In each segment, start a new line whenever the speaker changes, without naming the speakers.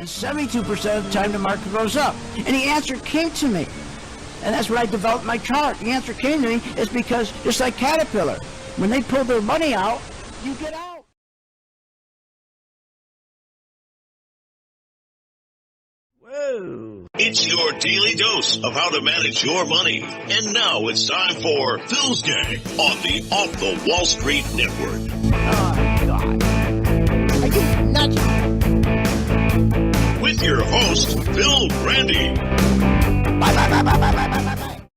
And 72% of the time the market goes up. And the answer came to me. And that's when I developed my chart. The answer came to me is because, just like Caterpillar, when they pull their money out, you get out. Whoa.
It's your daily dose of how to manage your money. And now it's time for Phil's Gang on the Off the Wall Street Network.
Oh, God. Are you nuts?
With your host, Phil Grande.
Bye.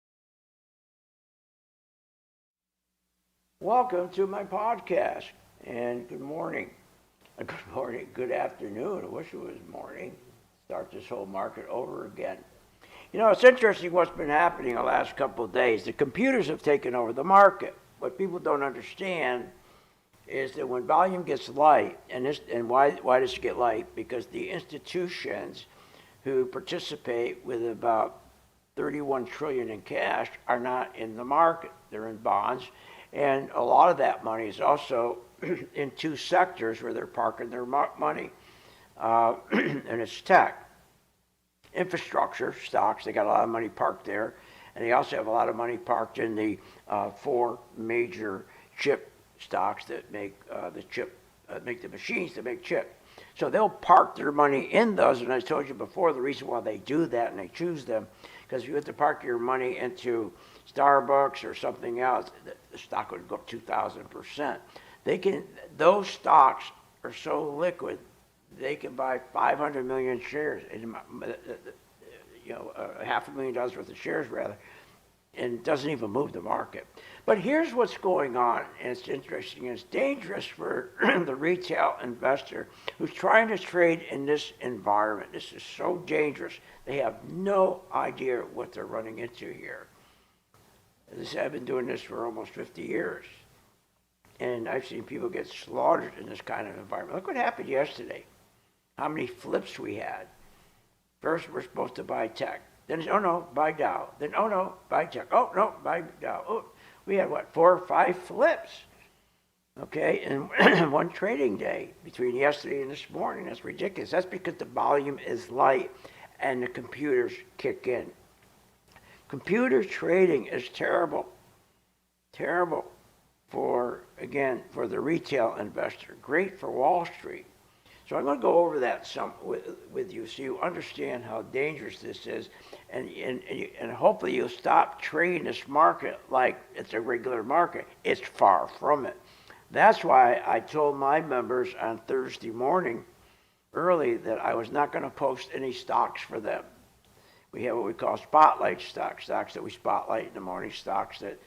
Welcome to my podcast, and good morning. Good afternoon. I wish it was morning. Start this whole market over again. You know, it's interesting what's been happening the last couple of days. The computers have taken over the market. What people don't understand is that when volume gets light, and why does it get light? Because the institutions who participate with about 31 trillion in cash are not in the market. They're in bonds, and a lot of that money is also in two sectors where they're parking their money, and it's tech, infrastructure stocks. They got a lot of money parked there, and they also have a lot of money parked in the four major chip stocks that make make the machines that make chips. So they'll park their money in those, and I told you before the reason why they do that and they choose them, because if you have to park your money into Starbucks or something else, the stock would go up 2,000%. Those stocks are so liquid, they can buy 500 million shares, $500,000 worth of shares rather, and it doesn't even move the market. But here's what's going on, and it's interesting. It's dangerous for the retail investor who's trying to trade in this environment. This is so dangerous. They have no idea what they're running into here. I've been doing this for almost 50 years, and I've seen people get slaughtered in this kind of environment. Look what happened yesterday. How many flips we had. First, we're supposed to buy tech. Then, oh no, buy Dow. Then, oh no, buy tech. Oh no, buy Dow. Oh, we had, 4 or 5 flips, okay, in one trading day between yesterday and this morning. That's ridiculous. That's because the volume is light and the computers kick in. Computer trading is terrible for the retail investor. Great for Wall Street. So I'm going to go over that some with you so you understand how dangerous this is, and hopefully you'll stop trading this market like it's a regular market. It's far from it. That's why I told my members on Thursday morning early that I was not going to post any stocks for them. We have what we call spotlight stocks that we spotlight in the morning, stocks that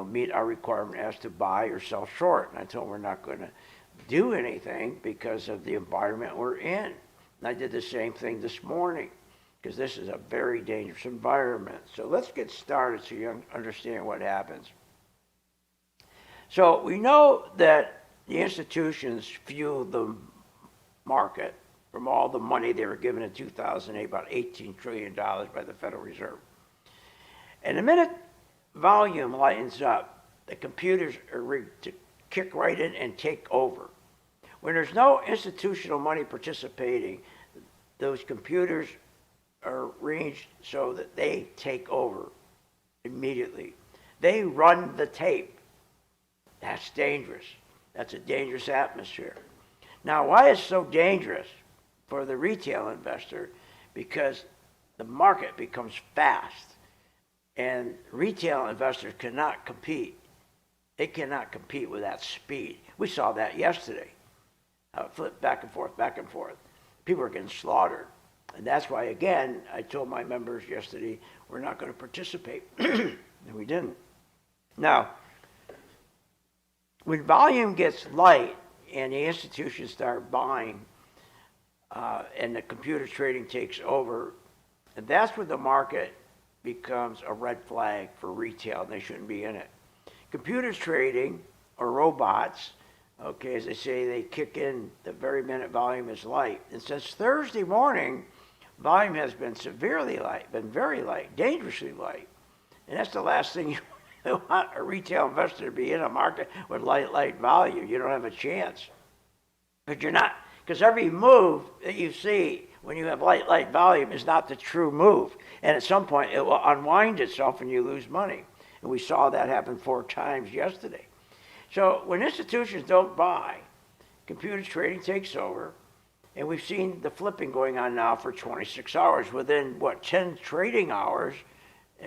meet our requirement as to buy or sell short. And I told them we're not going to do anything because of the environment we're in. And I did the same thing this morning because this is a very dangerous environment. So let's get started so you understand what happens. So we know that the institutions fuel the market from all the money they were given in 2008, about $18 trillion by the Federal Reserve. And the minute volume lightens up, the computers are rigged to kick right in and take over. When there's no institutional money participating, those computers are arranged so that they take over immediately. They run the tape. That's dangerous. That's a dangerous atmosphere. Now, why is it so dangerous for the retail investor? Because the market becomes fast, and retail investors cannot compete. They cannot compete with that speed. We saw that yesterday. How it flipped back and forth. People are getting slaughtered. And that's why, again, I told my members yesterday, we're not going to participate. And we didn't. Now, when volume gets light and the institutions start buying and the computer trading takes over, and that's when the market becomes a red flag for retail, and they shouldn't be in it. Computers trading, or robots, okay, as they say, they kick in the very minute volume is light. And since Thursday morning, volume has been severely light, been very light, dangerously light. And that's the last thing you want a retail investor to be in a market with light volume. You don't have a chance. But you're not because every move that you see when you have light volume is not the true move. And at some point, it will unwind itself and you lose money. And we saw that happen 4 times yesterday. So when institutions don't buy, computer trading takes over. And we've seen the flipping going on now for 26 hours. Within, 10 trading hours,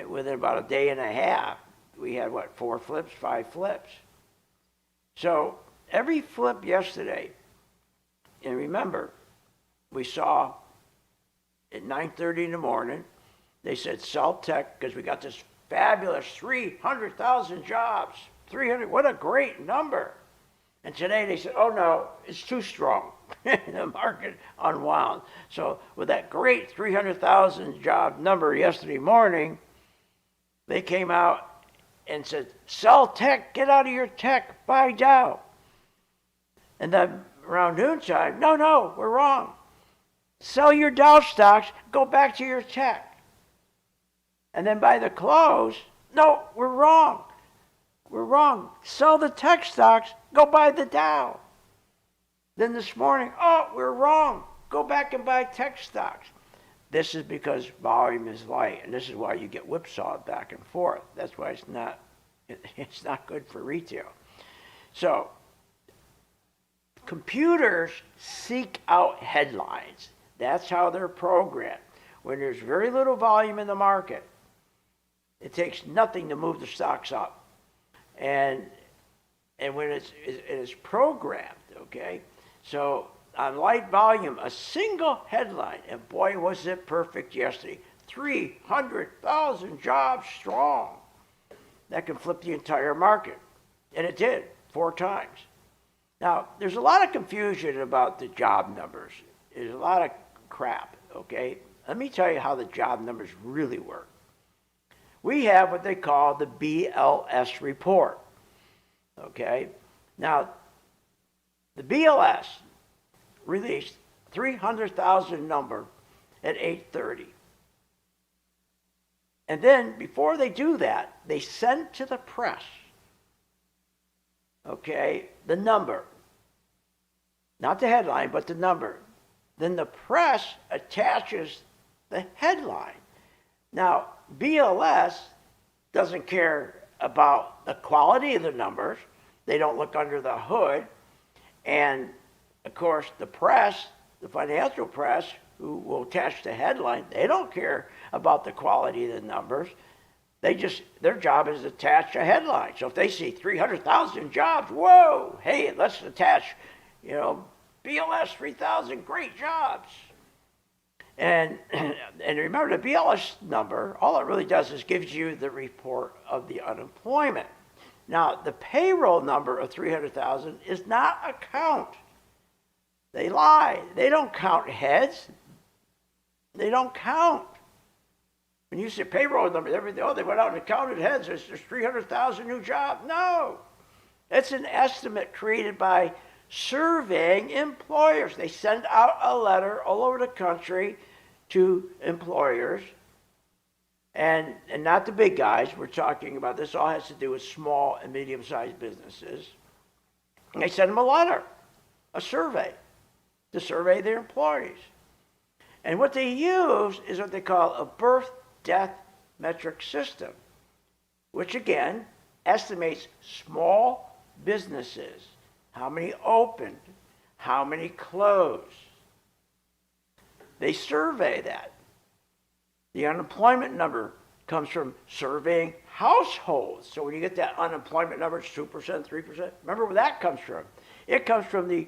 within about a day and a half, we had, 4 flips, 5 flips. So every flip yesterday, and remember, we saw at 9:30 in the morning, they said sell tech because we got this fabulous 300,000 jobs. 300, what a great number. And today they said, oh no, it's too strong. The market unwound. So with that great 300,000 job number yesterday morning, they came out and said, sell tech, get out of your tech, buy Dow. And then around noontime, no, we're wrong. Sell your Dow stocks, go back to your tech. And then by the close, no, we're wrong. We're wrong. Sell the tech stocks, go buy the Dow. Then this morning, oh, we're wrong. Go back and buy tech stocks. This is because volume is light, and this is why you get whipsawed back and forth. That's why it's not good for retail. So computers seek out headlines. That's how they're programmed. When there's very little volume in the market, it takes nothing to move the stocks up. And when it's programmed, okay? So on light volume, a single headline, and boy was it perfect yesterday, 300,000 jobs strong. That can flip the entire market. And it did, 4 times. Now, there's a lot of confusion about the job numbers. There's a lot of crap, okay? Let me tell you how the job numbers really work. We have what they call the BLS report, okay? Now, the BLS released 300,000 number at 8:30. And then before they do that, they send to the press, okay, the number. Not the headline, but the number. Then the press attaches the headline. Now, BLS doesn't care about the quality of the numbers. They don't look under the hood. And, of course, the press, the financial press, who will attach the headline, they don't care about the quality of the numbers. Their job is to attach a headline. So if they see 300,000 jobs, whoa, hey, let's attach, BLS 3,000, great jobs. And remember, the BLS number, all it really does is gives you the report of the unemployment. Now, the payroll number of 300,000 is not a count. They lie. They don't count heads. They don't count. When you say payroll number, they went out and counted heads. There's 300,000 new jobs. No. It's an estimate created by surveying employers. They send out a letter all over the country to employers, and not the big guys. We're talking about this all has to do with small and medium-sized businesses. And they send them a letter, a survey, to survey their employees. And what they use is what they call a birth-death metric system, which again estimates small businesses, how many opened, how many closed. They survey that. The unemployment number comes from surveying households. So when you get that unemployment number, it's 2%, 3%. Remember where that comes from? It comes from the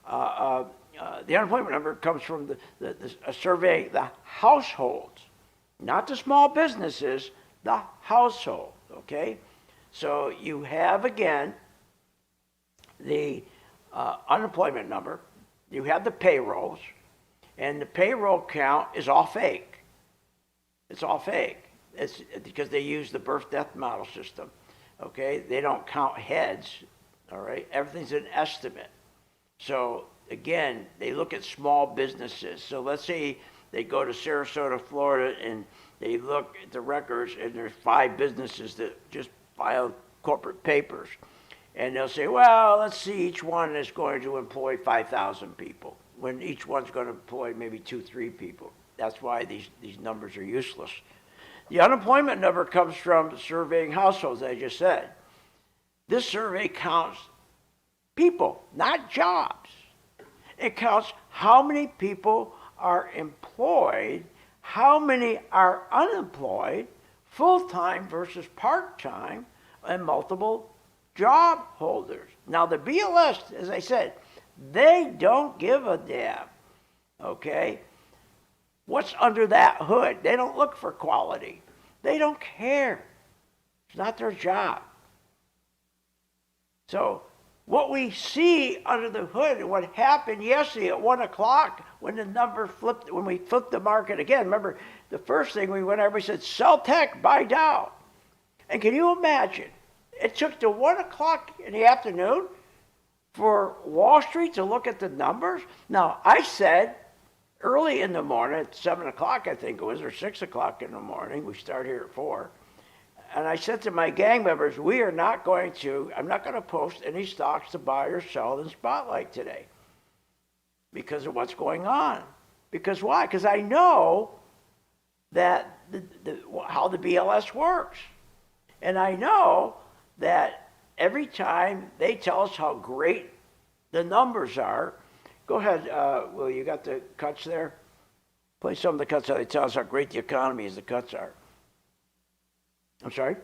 unemployment number comes from the survey the households, not the small businesses, the household. Okay, so you have again the unemployment number, you have the payrolls, and the payroll count is all fake. It's all fake. It's because they use the birth-death model system. Okay, they don't count heads. All right, everything's an estimate. So again, they look at small businesses. So let's say they go to Sarasota, Florida, and they look at the records, and there's 5 businesses that just file corporate papers. And they'll say, well, let's see, each one is going to employ 5,000 people, when each one's going to employ maybe 2-3 people. That's why these numbers are useless. The unemployment number comes from surveying households, I just said. This survey counts people, not jobs. It counts how many people are employed, how many are unemployed, full-time versus part-time, and multiple job holders. Now the BLS, as I said, they don't give a damn, okay? What's under that hood? They don't look for quality. They don't care. It's not their job. So what we see under the hood and what happened yesterday at 1 o'clock when the number flipped, when we flipped the market again, remember the first thing we went, everybody said, sell tech, buy Dow. And can you imagine? It took to 1 o'clock in the afternoon for Wall Street to look at the numbers. Now, I said early in the morning, at 7 o'clock I think it was, or 6 o'clock in the morning, we start here at 4, and I said to my gang members, I'm not going to post any stocks to buy or sell in Spotlight today because of what's going on. Because why? Because I know that how the BLS works. And I know that every time they tell us how great the numbers are, go ahead, Will, you got the cuts there? Play some of the cuts how they tell us how great the economy is, the cuts are. I'm sorry?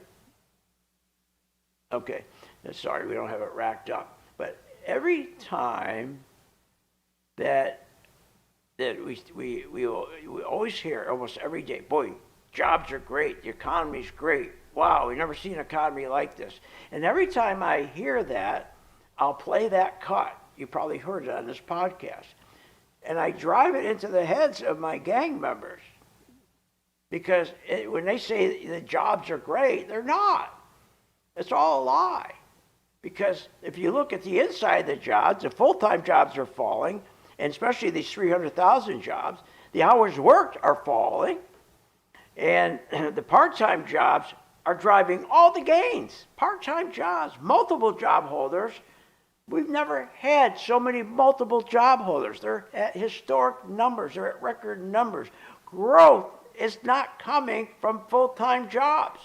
Okay, sorry, we don't have it racked up. But every time that we always hear, almost every day, boy, jobs are great, the economy's great. Wow, we've never seen an economy like this. And every time I hear that, I'll play that cut. You probably heard it on this podcast. And I drive it into the heads of my gang members. Because when they say the jobs are great, they're not. It's all a lie. Because if you look at the inside of the jobs, the full-time jobs are falling, and especially these 300,000 jobs. The hours worked are falling, and the part-time jobs are driving all the gains. Part-time jobs, multiple job holders. We've never had so many multiple job holders. They're at historic numbers. They're at record numbers. Growth is not coming from full-time jobs.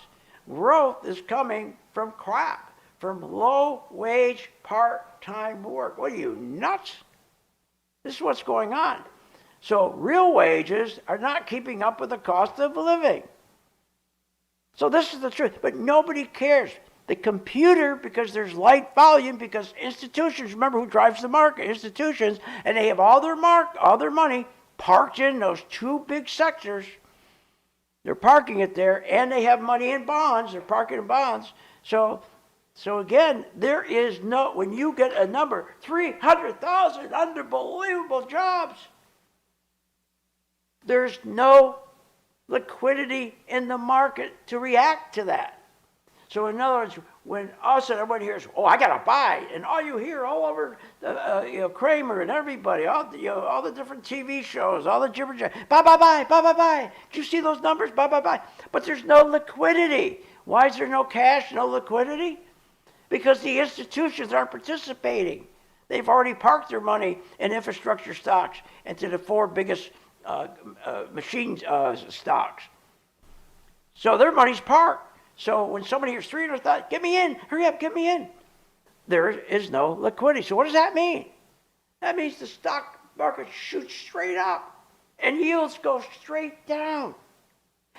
Growth is coming from crap, from low-wage part-time work. What are you, nuts? This is what's going on. So real wages are not keeping up with the cost of living. So this is the truth, but nobody cares. The computer, because there's light volume, because institutions, remember who drives the market? Institutions, and they have all their money parked in those two big sectors. They're parking it there, and they have money in bonds. They're parking in bonds. So again, there is no, when you get a number, 300,000 unbelievable jobs, there's no liquidity in the market to react to that. So in other words, when all of a sudden everybody hears, oh, I got to buy, and all you hear all over Kramer and everybody, all the different TV shows, all the gibber jabber, buy. Did you see those numbers? Buy. But there's no liquidity. Why is there no cash, no liquidity? Because the institutions aren't participating. They've already parked their money in infrastructure stocks into the four biggest machine stocks. So their money's parked. So when somebody hears 300,000, get me in, hurry up, get me in. There is no liquidity. So what does that mean? That means the stock market shoots straight up and yields go straight down.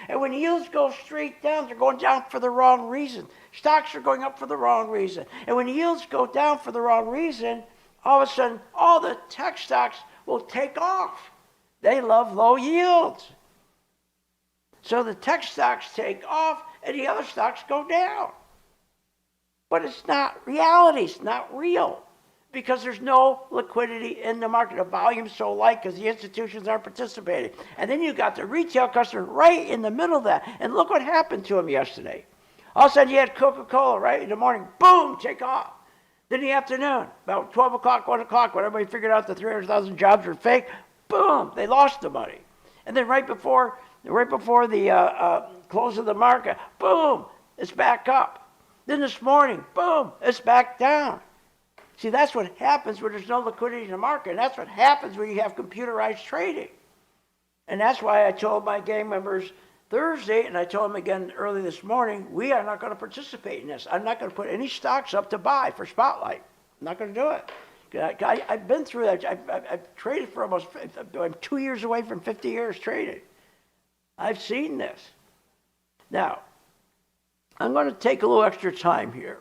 And when yields go straight down, they're going down for the wrong reason. Stocks are going up for the wrong reason. And when yields go down for the wrong reason, all of a sudden, all the tech stocks will take off. They love low yields. So the tech stocks take off and the other stocks go down. But it's not reality. It's not real because there's no liquidity in the market. The volume's so light because the institutions aren't participating. And then you got the retail customer right in the middle of that. And look what happened to him yesterday. All of a sudden you had Coca-Cola right in the morning. Boom, take off. Then in the afternoon, about 12 o'clock, 1 o'clock, when everybody figured out the 300,000 jobs were fake, boom, they lost the money. And then right before the close of the market, boom, it's back up. Then this morning, boom, it's back down. See, that's what happens when there's no liquidity in the market. And that's what happens when you have computerized trading. And that's why I told my gang members Thursday, and I told them again early this morning, we are not going to participate in this. I'm not going to put any stocks up to buy for Spotlight. I'm not going to do it. I've been through that. I've traded for almost, I'm 2 years away from 50 years trading. I've seen this. Now, I'm going to take a little extra time here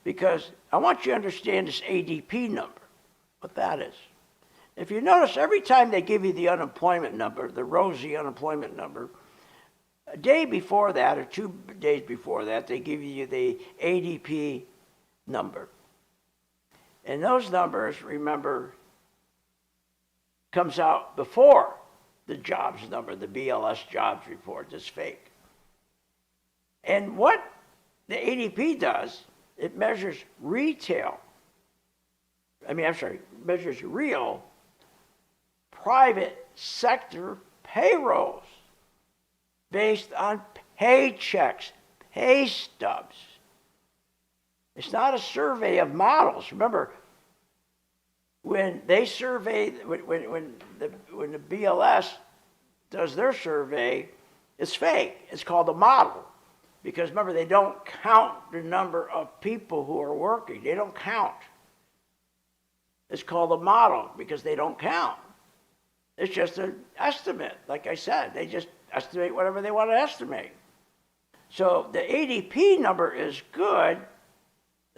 because I want you to understand this ADP number, what that is. If you notice, every time they give you the unemployment number, the rosy unemployment number, a day before that or 2 days before that, they give you the ADP number. And those numbers, remember, comes out before the jobs number, the BLS jobs report that's fake. And what the ADP does, it measures measures real private sector payrolls based on paychecks, pay stubs. It's not a survey of models. Remember, when they survey, when the BLS does their survey, it's fake. It's called a model. Because remember, they don't count the number of people who are working. They don't count. It's called a model because they don't count. It's just an estimate. Like I said, they just estimate whatever they want to estimate. So the ADP number is good,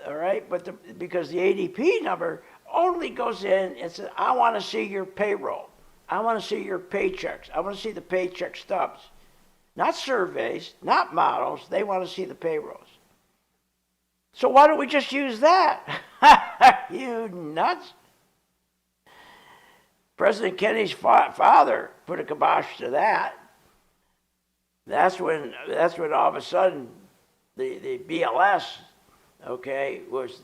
all right, but because the ADP number only goes in and says, I want to see your payroll. I want to see your paychecks. I want to see the paycheck stubs. Not surveys, not models. They want to see the payrolls. So why don't we just use that? You nuts. President Kennedy's father put a kibosh to that. That's when all of a sudden the BLS, okay, was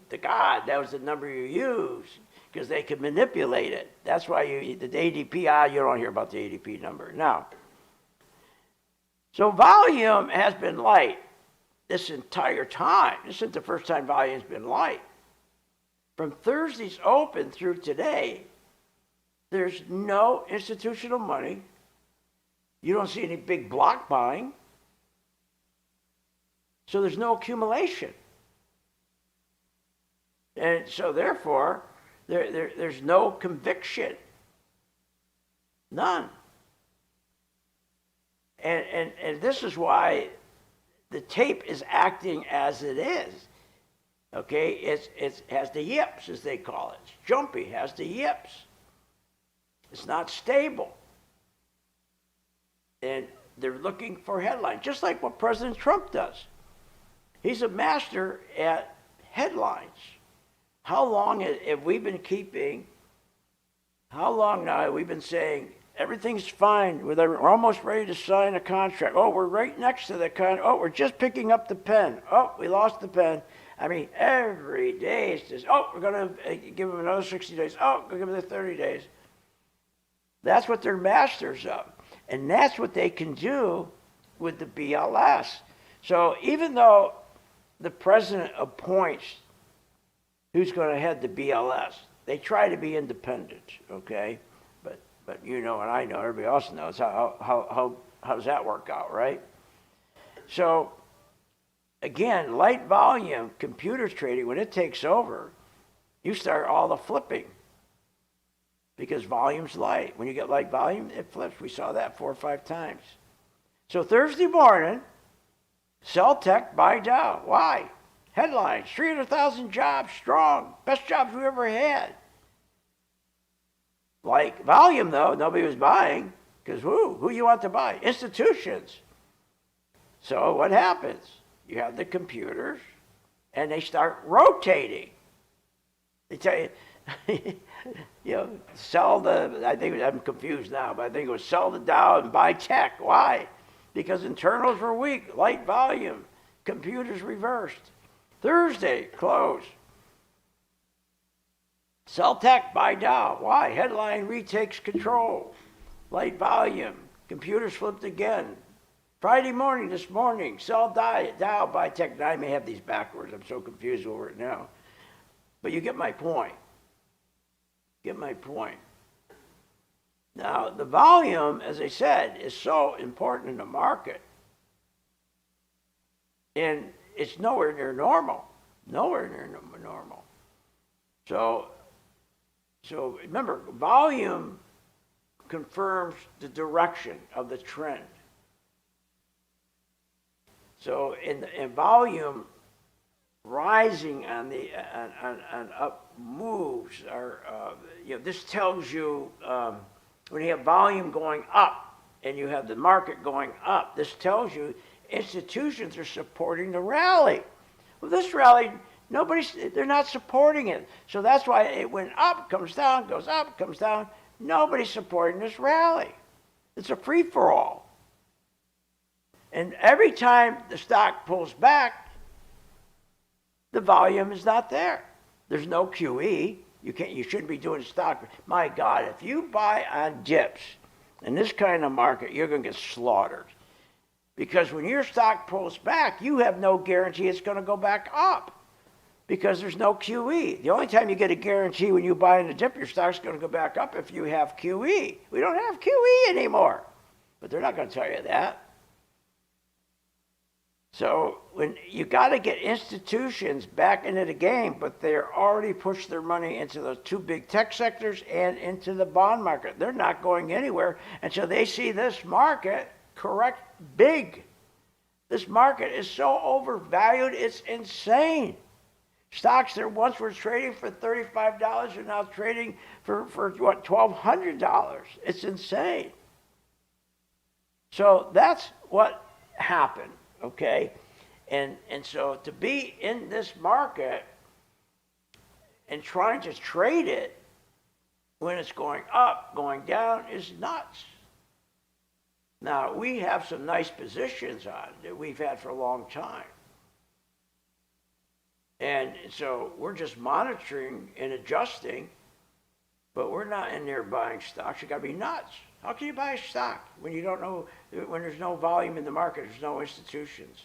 the God. That was the number you use because they could manipulate it. That's why the ADP, you don't hear about the ADP number. Now, so volume has been light this entire time. This isn't the first time volume's been light. From Thursday's open through today, there's no institutional money. You don't see any big block buying. So there's no accumulation. And so therefore, there's no conviction. None. And this is why the tape is acting as it is. Okay, it has the yips, as they call it. It's jumpy, has the yips. It's not stable. And they're looking for headlines, just like what President Trump does. He's a master at headlines. How long have we been keeping, how long now have we been saying, everything's fine, we're almost ready to sign a contract. Oh, we're right next to the contract. Oh, we're just picking up the pen. Oh, we lost the pen. I mean, every day it's just, oh, we're going to give them another 60 days. Oh, we're going to give them 30 days. That's what they're masters of. And that's what they can do with the BLS. So even though the president appoints who's going to head the BLS, they try to be independent, okay? But you know and I know, everybody else knows, how does that work out, right? So again, light volume, computers trading, when it takes over, you start all the flipping. Because volume's light. When you get light volume, it flips. We saw that 4 or 5 times. So Thursday morning, sell tech, buy Dow. Why? Headlines, 300,000 jobs, strong. Best jobs we ever had. Like volume, though, nobody was buying. Because who you want to buy? Institutions. So what happens? You have the computers, and they start rotating. They tell you, you know, I'm confused now, but I think it was sell the Dow and buy tech. Why? Because internals were weak, light volume, computers reversed. Thursday, close. Sell tech, buy Dow. Why? Headline retakes control. Light volume, computers flipped again. Friday morning, this morning, sell Dow, buy tech. Now I may have these backwards. I'm so confused over it now. But you get my point. Get my point. Now, the volume, as I said, is so important in the market. And it's nowhere near normal. Nowhere near normal. So remember, volume confirms the direction of the trend. So in volume rising on up moves are this tells you when you have volume going up and you have the market going up, this tells you institutions are supporting the rally. Well, this rally, they're not supporting it. So that's why it went up, comes down, goes up, comes down. Nobody's supporting this rally. It's a free-for-all. And every time the stock pulls back, the volume is not there. There's no QE. You shouldn't be doing stock. My God, if you buy on dips in this kind of market, you're going to get slaughtered. Because when your stock pulls back, you have no guarantee it's going to go back up. Because there's no QE. The only time you get a guarantee when you buy in a dip, your stock's going to go back up if you have QE. We don't have QE anymore. But they're not going to tell you that. So when you got to get institutions back into the game, but they're already pushed their money into those two big tech sectors and into the bond market. They're not going anywhere until they see this market correct big. This market is so overvalued, it's insane. Stocks that once were trading for $35 are now trading for what, $1,200. It's insane. So that's what happened. Okay, and so to be in this market and trying to trade it when it's going up, going down is nuts. Now, we have some nice positions on that we've had for a long time. And so we're just monitoring and adjusting, but we're not in there buying stocks. You got to be nuts. How can you buy a stock when you don't know, when there's no volume in the market, there's no institutions,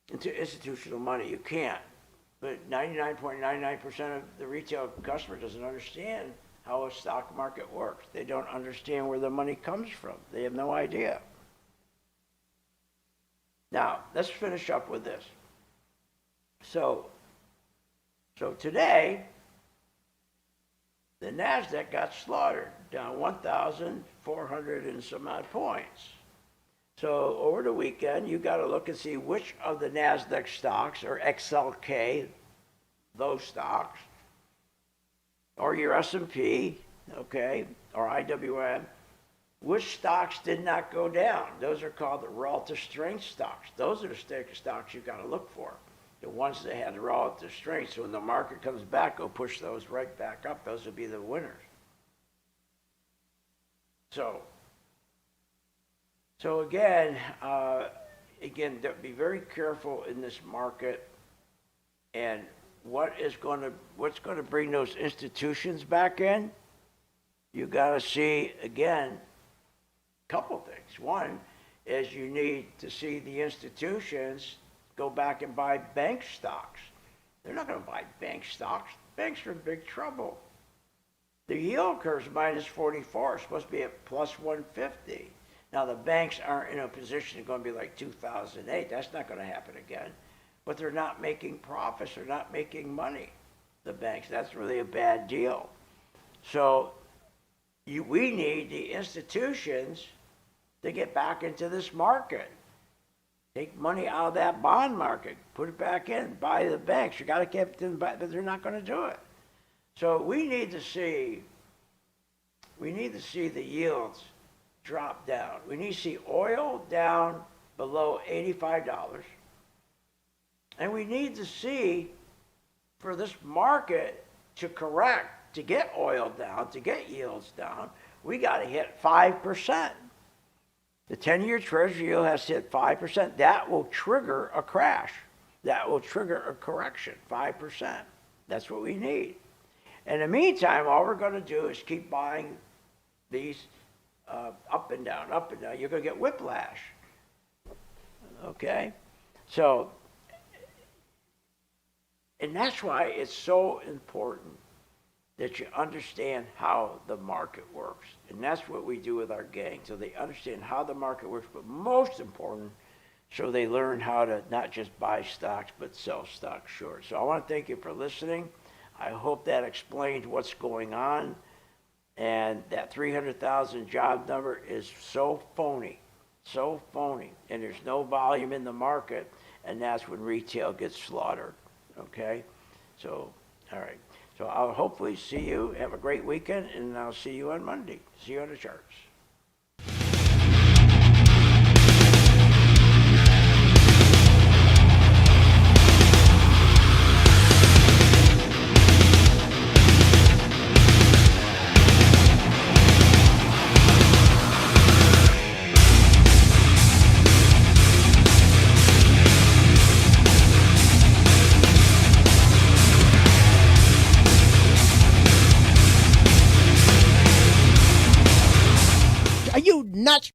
institutional money? You can't. But 99.99% of the retail customer doesn't understand how a stock market works. They don't understand where the money comes from. They have no idea. Now, let's finish up with this. So today, the NASDAQ got slaughtered, down 1,400 and some odd points. So over the weekend, you got to look and see which of the NASDAQ stocks, or XLK, those stocks, or your S&P, okay, or IWM, which stocks did not go down. Those are called the relative strength stocks. Those are the stocks you got to look for. The ones that had relative strength, so when the market comes back, go push those right back up. Those will be the winners. So again, be very careful in this market, and what's going to bring those institutions back in? You got to see again a couple things. One is you need to see the institutions go back and buy bank stocks. They're not going to buy bank stocks. Banks are in big trouble. The yield curve is minus 44. It's supposed to be at plus 150. Now, the banks aren't in a position to go and be like 2008. That's not going to happen again. But they're not making profits. They're not making money, the banks. That's really a bad deal. So we need the institutions to get back into this market. Take money out of that bond market, put it back in, buy the banks. You got to keep them, but they're not going to do it. So we need to see the yields drop down. We need to see oil down below $85. And we need to see, for this market to correct, to get oil down, to get yields down, we got to hit 5%. The 10-year Treasury yield has to hit 5%. That will trigger a crash. That will trigger a correction, 5%. That's what we need. In the meantime, all we're going to do is keep buying these up and down, up and down. You're going to get whiplash. Okay? So, and that's why it's so important that you understand how the market works. And that's what we do with our gang. So they understand how the market works, but most important, so they learn how to not just buy stocks, but sell stocks short. So I want to thank you for listening. I hope that explains what's going on. And that 300,000 job number is so phony, and there's no volume in the market, and that's when retail gets slaughtered, okay? So, all right. So I'll hopefully see you. Have a great weekend, and I'll see you on Monday. See you on the charts.
Are you nuts?